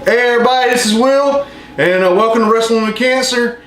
Hey everybody, this is Will, and welcome to Wrestling with Cancer.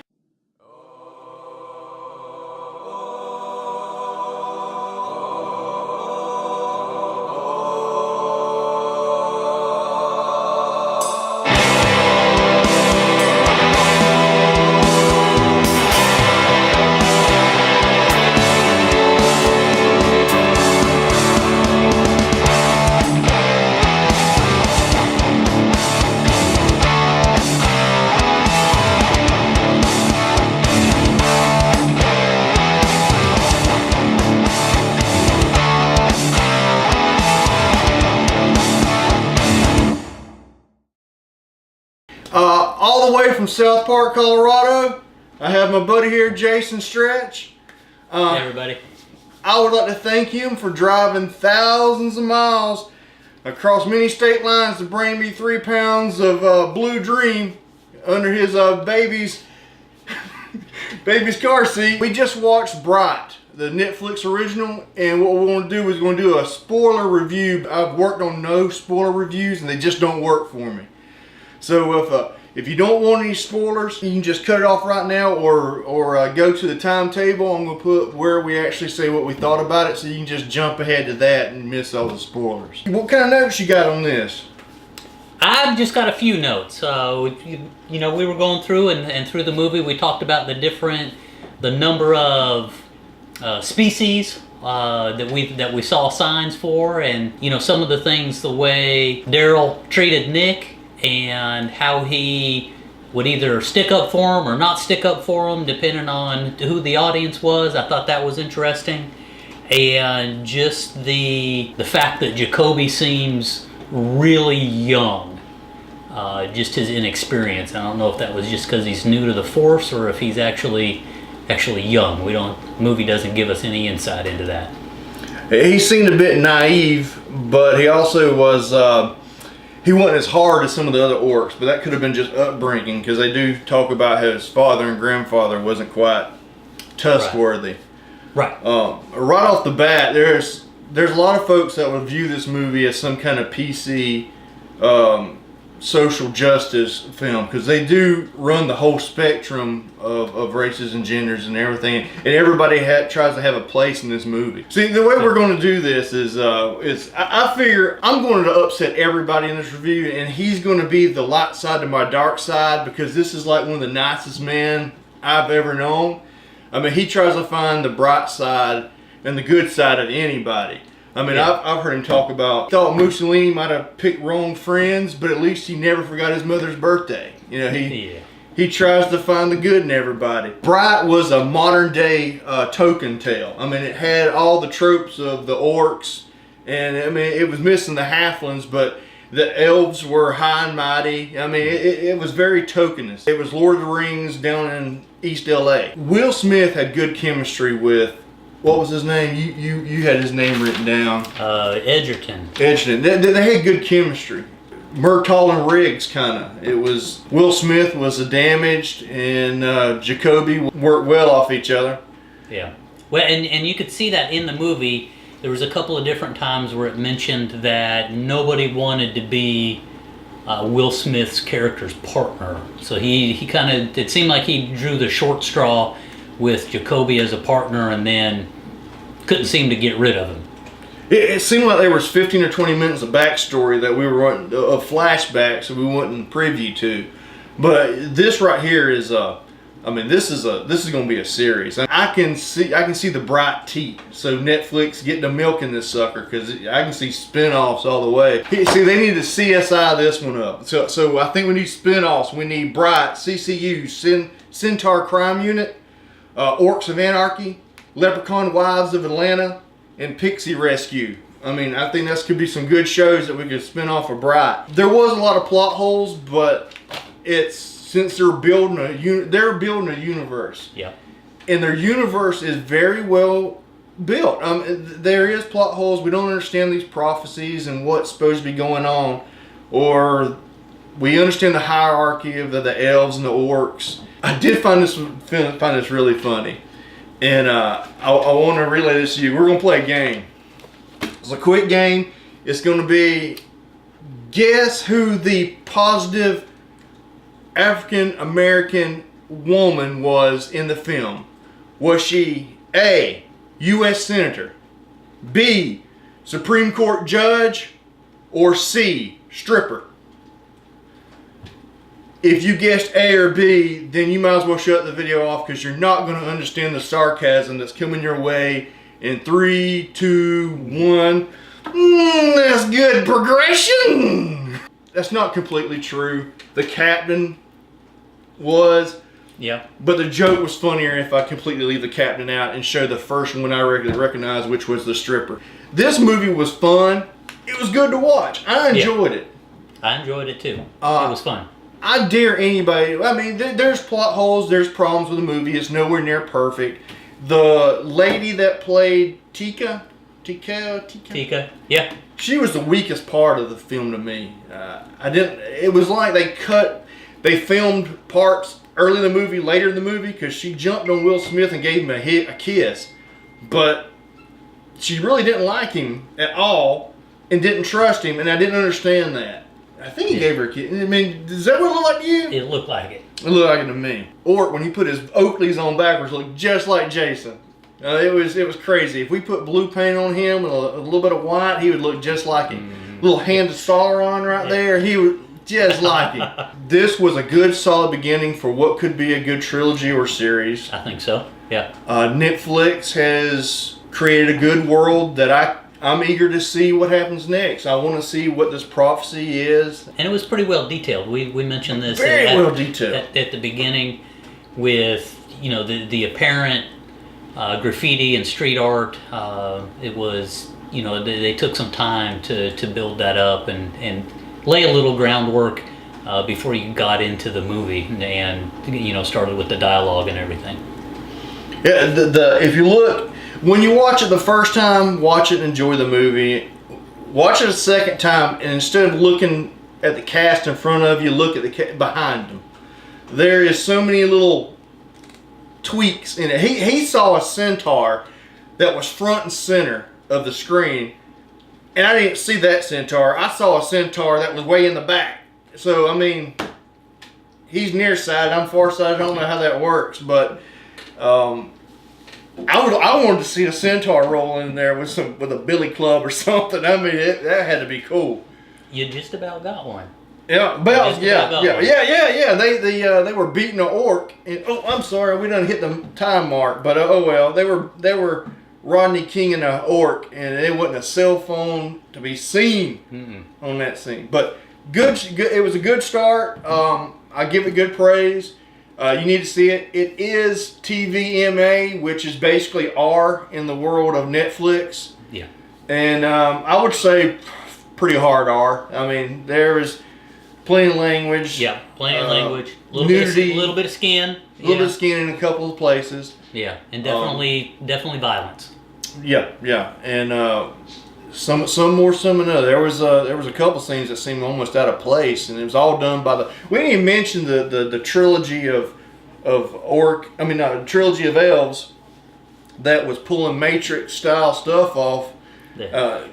All the way from South Park, Colorado, I have my buddy here, Jason Stretch. Hey everybody. I would like to thank him for driving thousands of miles across many state lines to bring me 3 pounds of Blue Dream under his baby's car seat. We just watched Bright, the Netflix original, and what we want to do is we're going to do a spoiler review. I've worked on no spoiler reviews and they just don't work for me. So if you don't want any spoilers, you can just cut it off right now, or go to the timetable. I'm going to put where we actually say what we thought about it, so you can just jump ahead to that and miss all the spoilers. What kind of notes you got on this? I've just got a few notes. You know, we were going through and through the movie, we talked about the number of species that we saw signs for, and you know, some of the things, the way Daryl treated Nick, and how he would either stick up for him or not stick up for him, depending on who the audience was. I thought that was interesting. And just the fact that Jacoby seems really young, just his inexperience. I don't know if that was just because he's new to the force or if he's actually young. The movie doesn't give us any insight into that. He seemed a bit naive, but he also was he wasn't as hard as some of the other orcs, but that could have been just upbringing, because they do talk about how his father and grandfather wasn't quite trustworthy. Right. Right off the bat, there's a lot of folks that would view this movie as some kind of PC social justice film, because they do run the whole spectrum of races and genders and everything, and everybody tries to have a place in this movie. See, the way we're going to do this is I figure I'm going to upset everybody in this review, and he's going to be the light side to my dark side, because this is like one of the nicest men I've ever known. I mean, he tries to find the bright side and the good side of anybody. I mean, yeah. I've heard him talk about, thought Mussolini might have picked wrong friends, but at least he never forgot his mother's birthday. You know, he tries to find the good in everybody. Bright was a modern day Tolkien tale. I mean, it had all the tropes of the orcs, and I mean, it was missing the halflings, but the elves were high and mighty. I mean, it was very Tolkienist. It was Lord of the Rings down in East LA. Will Smith had good chemistry with, what was his name? You had his name written down. Edgerton. Edgerton. They had good chemistry. Murtaugh and Riggs, kind of. It was, Will Smith was damaged, and Jacoby worked well off each other. Yeah. Well, and you could see that in the movie. There was a couple of different times where it mentioned that nobody wanted to be Will Smith's character's partner. So he kind of, it seemed like he drew the short straw with Jacoby as a partner, and then couldn't seem to get rid of him. It seemed like there was 15 or 20 minutes of backstory that we were running, of flashbacks that we wouldn't preview to. But this right here is I mean, this is going to be a series. I can see the bright teeth. So Netflix getting to milking this sucker, because I can see spinoffs all the way. See, they need to CSI this one up. So I think we need spinoffs. We need Bright, CCU, Centaur Crime Unit, Orcs of Anarchy, Leprechaun Wives of Atlanta, and Pixie Rescue. I mean, I think that could be some good shows that we could spin off of Bright. There was a lot of plot holes, but since they're building a universe. Yeah. And their universe is very well built. There is plot holes. We don't understand these prophecies and what's supposed to be going on, or we understand the hierarchy of the elves and the orcs. I did find this really funny, and I want to relay this to you. We're going to play a game. It's a quick game. It's going to be Guess who the positive African American woman was in the film? Was she A, U.S. Senator, B, Supreme Court Judge, or C, stripper? If you guessed A or B, then you might as well shut the video off because you're not going to understand the sarcasm that's coming your way in 3, 2, 1. That's good progression. That's not completely true. The captain was, Yeah. but the joke was funnier if I completely leave the captain out and show the first one I recognized, which was the stripper. This movie was fun. It was good to watch. I enjoyed it. I enjoyed it too. It was fun. I dare anybody. I mean, there's plot holes. There's problems with the movie. It's nowhere near perfect. The lady that played Tika, Yeah. she was the weakest part of the film to me. It was like they filmed parts early in the movie, later in the movie, because she jumped on Will Smith and gave him a kiss, but she really didn't like him at all and didn't trust him, and I didn't understand that. I think he gave her a kiss. I mean, does that what it look like to you? It looked like it. It looked like it to me. Or when he put his Oakleys on backwards, looked just like Jason. It was crazy. If we put blue paint on him and a little bit of white, he would look just like him. Little hand of Sauron right there, he would just like him. This was a good, solid beginning for what could be a good trilogy or series. I think so. Yeah. Netflix has created a good world that I'm eager to see what happens next. I want to see what this prophecy is. And it was pretty well detailed. We mentioned this Very well detailed. at the beginning with, the apparent graffiti and street art. It was, they took some time to build that up and lay a little groundwork before you got into the movie and started with the dialogue and everything. Yeah, if you look, when you watch it the first time, watch it and enjoy the movie. Watch it a second time, and instead of looking at the cast in front of you, look at the behind them. There is so many little tweaks in it. He saw a centaur that was front and center of the screen, and I didn't see that centaur. I saw a centaur that was way in the back. So, I mean, he's nearsighted, I'm farsighted. I don't know how that works, but I wanted to see a centaur roll in there with a billy club or something. I mean, that had to be cool. You just about got one. Yeah, yeah. They were beating an orc. And, I'm sorry, we done hit the time mark, but oh well. They were Rodney King and an orc, and it wasn't a cell phone to be seen on that scene. But good. It was a good start. I give it good praise. You need to see it. It is TVMA, which is basically R in the world of Netflix. Yeah. And I would say pretty hard R. I mean, there is plenty of language. Yeah, plenty of language. Nudity. A little bit of skin. A little bit of skin in a couple of places. Yeah, and definitely violence. Yeah. And some more, some another. There was a couple scenes that seemed almost out of place, and it was all done by we didn't even mention the trilogy of trilogy of elves that was pulling Matrix style stuff off. Yeah.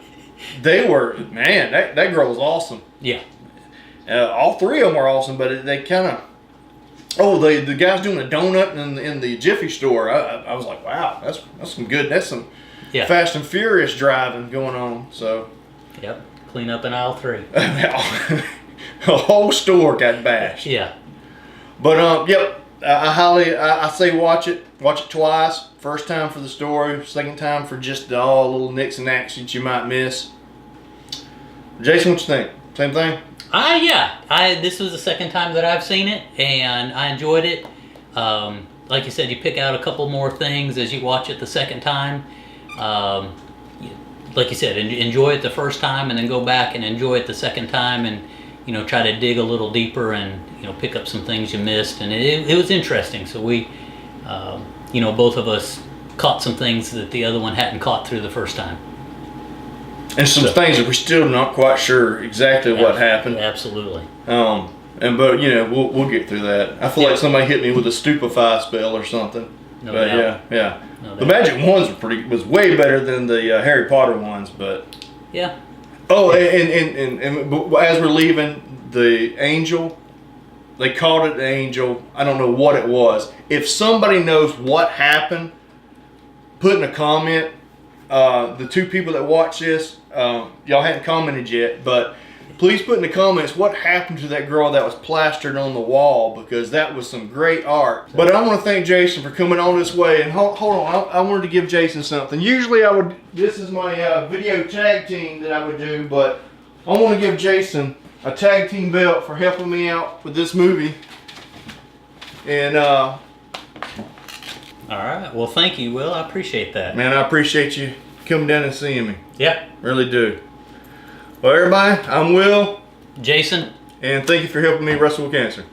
They were, man, that girl was awesome. Yeah. All three of them were awesome, but they kind of. Oh, the guy's doing a donut in the Jiffy store. I was like, wow, that's some good. That's some Fast and Furious driving going on. So. Yep. Clean up in aisle 3. A whole store got bashed. Yeah. But yep. I say watch it twice. First time for the story, second time for just all the little nicks and knacks that you might miss. Jason, what you think? Same thing? This was the second time that I've seen it, and I enjoyed it. Like you said, you pick out a couple more things as you watch it the second time. Like you said, enjoy it the first time, and then go back and enjoy it the second time, and try to dig a little deeper and pick up some things you missed. And it was interesting. So we, both of us caught some things that the other one hadn't caught through the first time. And some things that we're still not quite sure exactly what happened. Absolutely. But we'll get through that. I feel like somebody hit me with a stupefy spell or something. No doubt. Yeah. No The doubt. Magic ones was way better than the Harry Potter ones, but Yeah. Oh, and as we're leaving, the angel, they called it the angel. I don't know what it was. If somebody knows what happened, put in a comment. The two people that watch this, y'all hadn't commented yet, but please put in the comments what happened to that girl that was plastered on the wall, because that was some great art. But I want to thank Jason for coming on this way. And hold on, I wanted to give Jason something. Usually this is my video tag team that I would do, but I want to give Jason a tag team belt for helping me out with this movie. And all right, well, thank you, Will. I appreciate that. man, I appreciate you coming down and seeing me. Yeah. Really do. Well, everybody, I'm Will. Jason. And thank you for helping me wrestle with cancer.